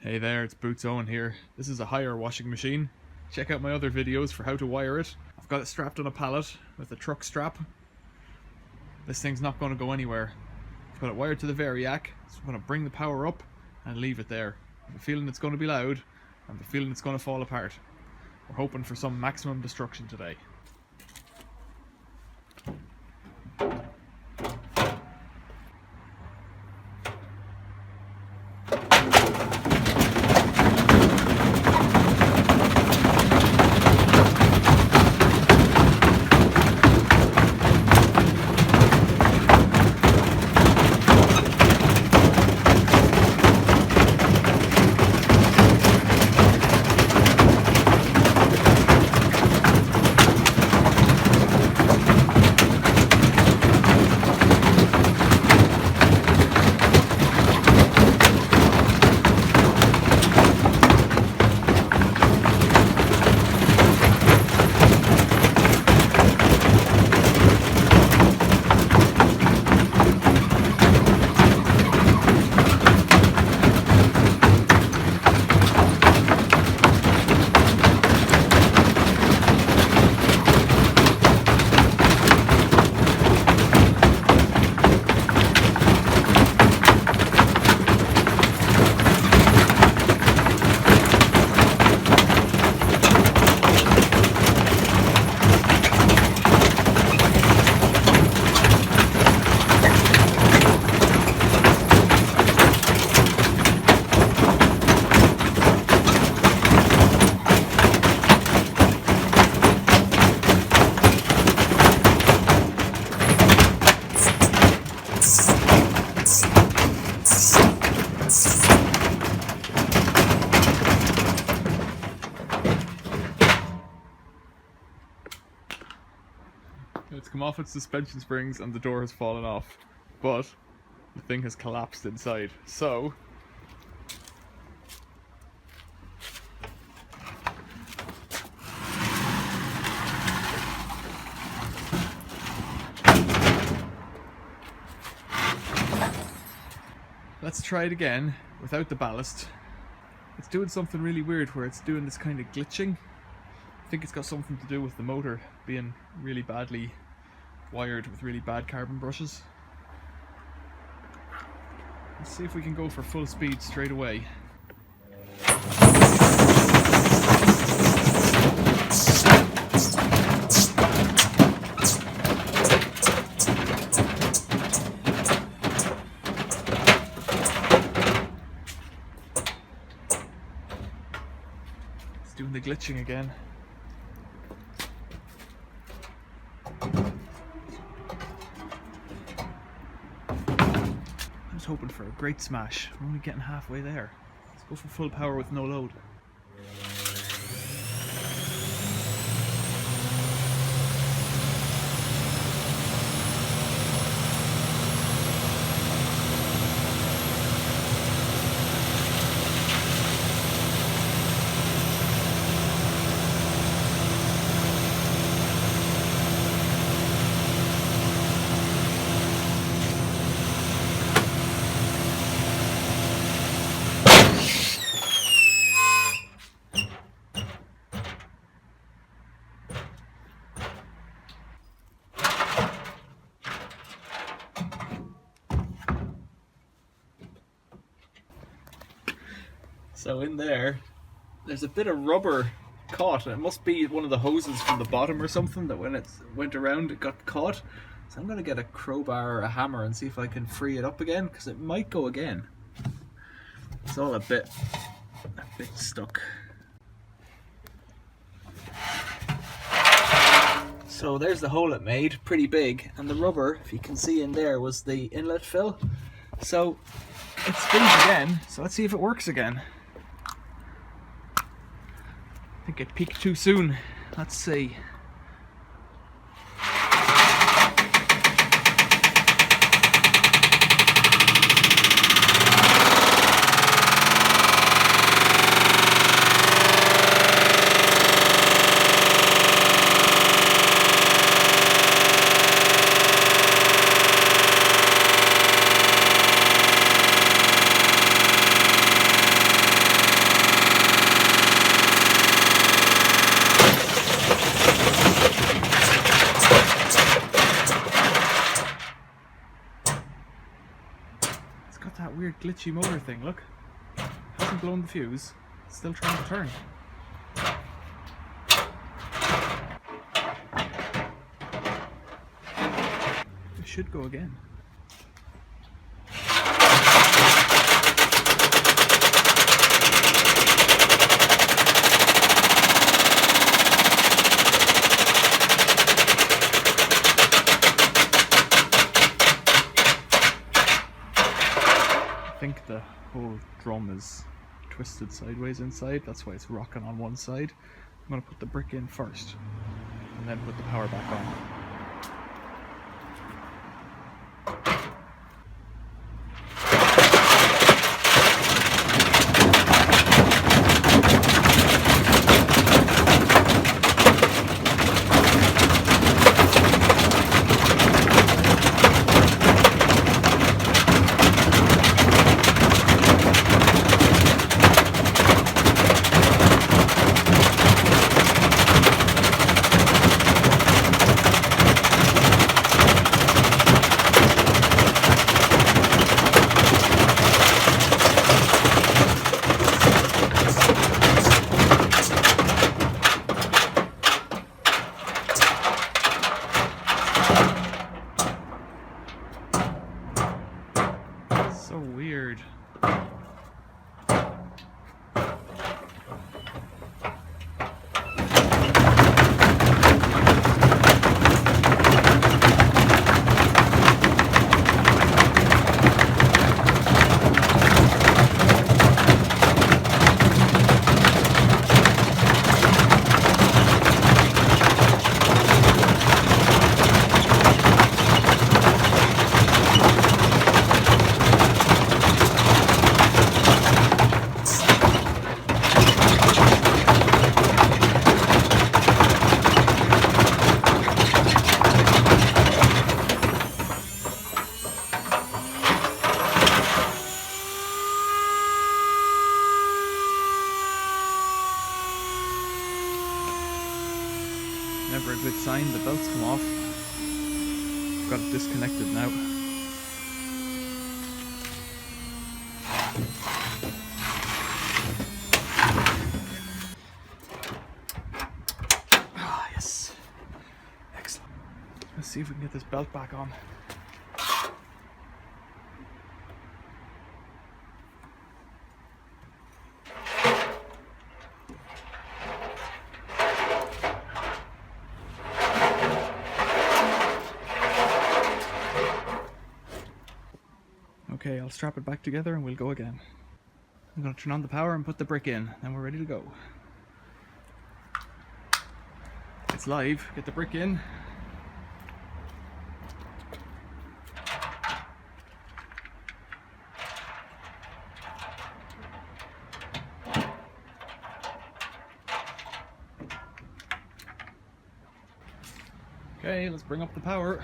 Hey there, it's Boots Owen here. This is a hire washing machine. Check out my other videos for how to wire it. I've got it strapped on a pallet with a truck strap. This thing's not going to go anywhere. I've got it wired to the variac, so I'm going to bring the power up and leave it there. I have a feeling it's going to be loud. I have a feeling it's going to fall apart. We're hoping for some maximum destruction today. It's come off its suspension springs and the door has fallen off, but the thing has collapsed inside. So let's try it again without the ballast. It's doing something really weird where it's doing this kind of glitching. I think it's got something to do with the motor being really badly wired with really bad carbon brushes. Let's see if we can go for full speed straight away. It's doing the glitching again. I was hoping for a great smash. We're only getting halfway there. Let's go for full power with no load. So in there's a bit of rubber caught. It must be one of the hoses from the bottom or something that when it went around it got caught. So I'm going to get a crowbar or a hammer and see if I can free it up again, because it might go again. It's all a bit stuck. So there's the hole it made, pretty big, and the rubber, if you can see in there, was the inlet fill. So it spins again, so let's see if it works again. I think it peaked too soon. Let's see. glitchy motor thing, look. Hasn't blown the fuse. It's still trying to turn. It should go again. I think the whole drum is twisted sideways inside, that's why it's rocking on one side. I'm going to put the brick in first and then put the power back on. So weird. Never a good sign, the belt's come off. Got it disconnected now. Ah, yes. Excellent. Let's see if we can get this belt back on. Okay, I'll strap it back together and we'll go again. I'm going to turn on the power and put the brick in, then we're ready to go. It's live, get the brick in. Okay, let's bring up the power.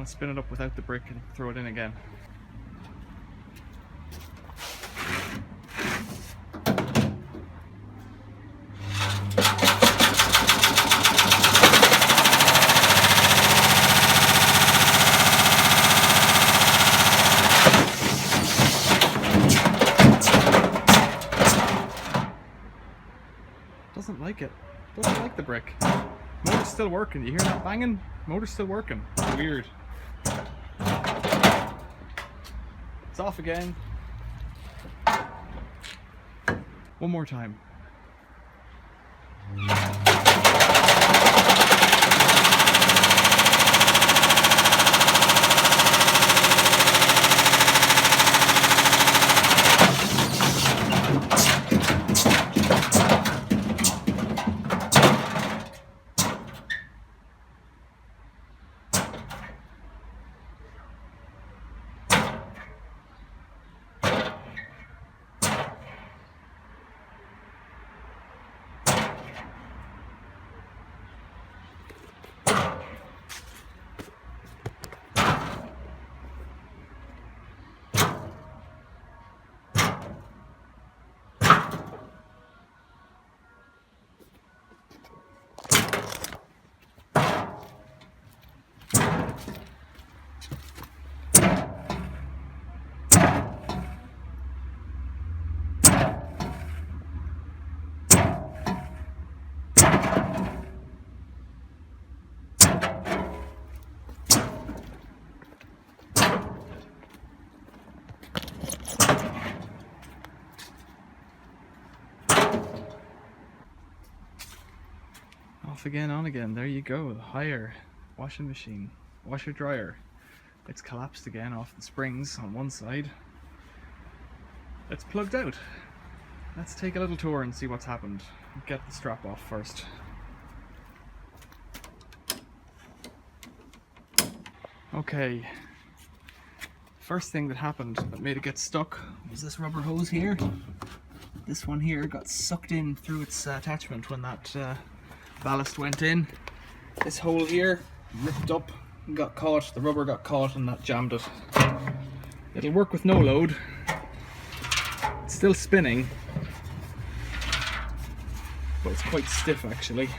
Spin it up without the brick and throw it in again. Doesn't like it. Doesn't like the brick. Motor's still working. You hear that banging? Motor's still working. Weird. It's off again. One more time. Off again, on again. There you go. The higher washing machine, washer dryer. It's collapsed again off the springs on one side. It's plugged out. Let's take a little tour and see what's happened. Get the strap off first. Okay. First thing that happened that made it get stuck was this rubber hose here. This one here got sucked in through its attachment when that ballast went in. This hole here ripped up and got caught. The rubber got caught and that jammed it. It'll work with no load. It's still spinning, but it's quite stiff actually.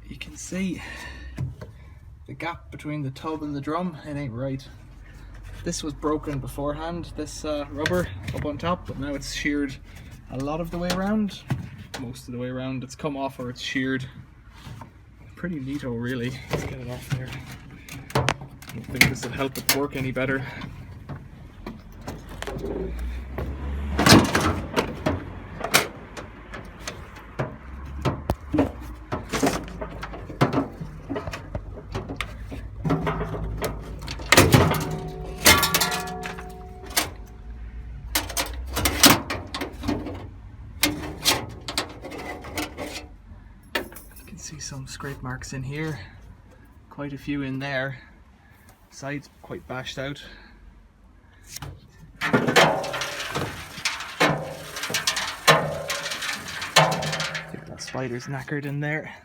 You can see the gap between the tub and the drum. It ain't right. This was broken beforehand, this rubber up on top, but now it's sheared a lot of the way around. Most of the way around. It's come off or it's sheared. Pretty neato really. Let's get it off there. I don't think this will help it work any better. See some scrape marks in here, quite a few in there. Sides quite bashed out. I think that spider's knackered in there.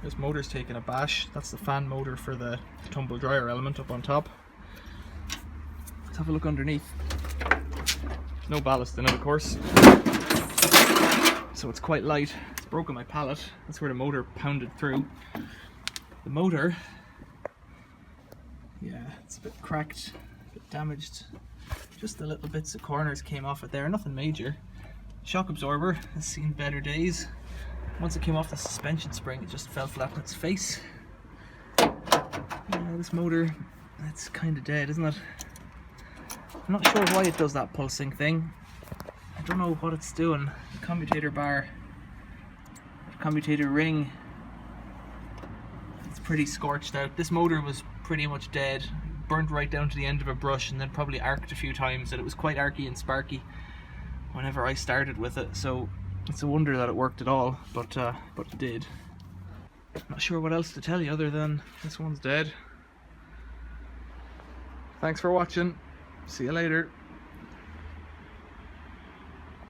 This motor's taking a bash. That's the fan motor for the tumble dryer element up on top. Let's have a look underneath. No ballast in it, of course, so it's quite light. Broken my pallet. That's where the motor pounded through. The motor, yeah, it's a bit cracked, a bit damaged. Just the little bits of corners came off it there, nothing major. Shock absorber has seen better days. Once it came off the suspension spring, it just fell flat on its face. Yeah, this motor, it's kind of dead, isn't it? I'm not sure why it does that pulsing thing. I don't know what it's doing. The commutator bar, commutator ring, it's pretty scorched out. This motor was pretty much dead, burnt right down to the end of a brush and then probably arced a few times, and it was quite arky and sparky whenever I started with it, so it's a wonder that it worked at all, but it did. Not sure what else to tell you other than this one's dead. Thanks for watching. See you later.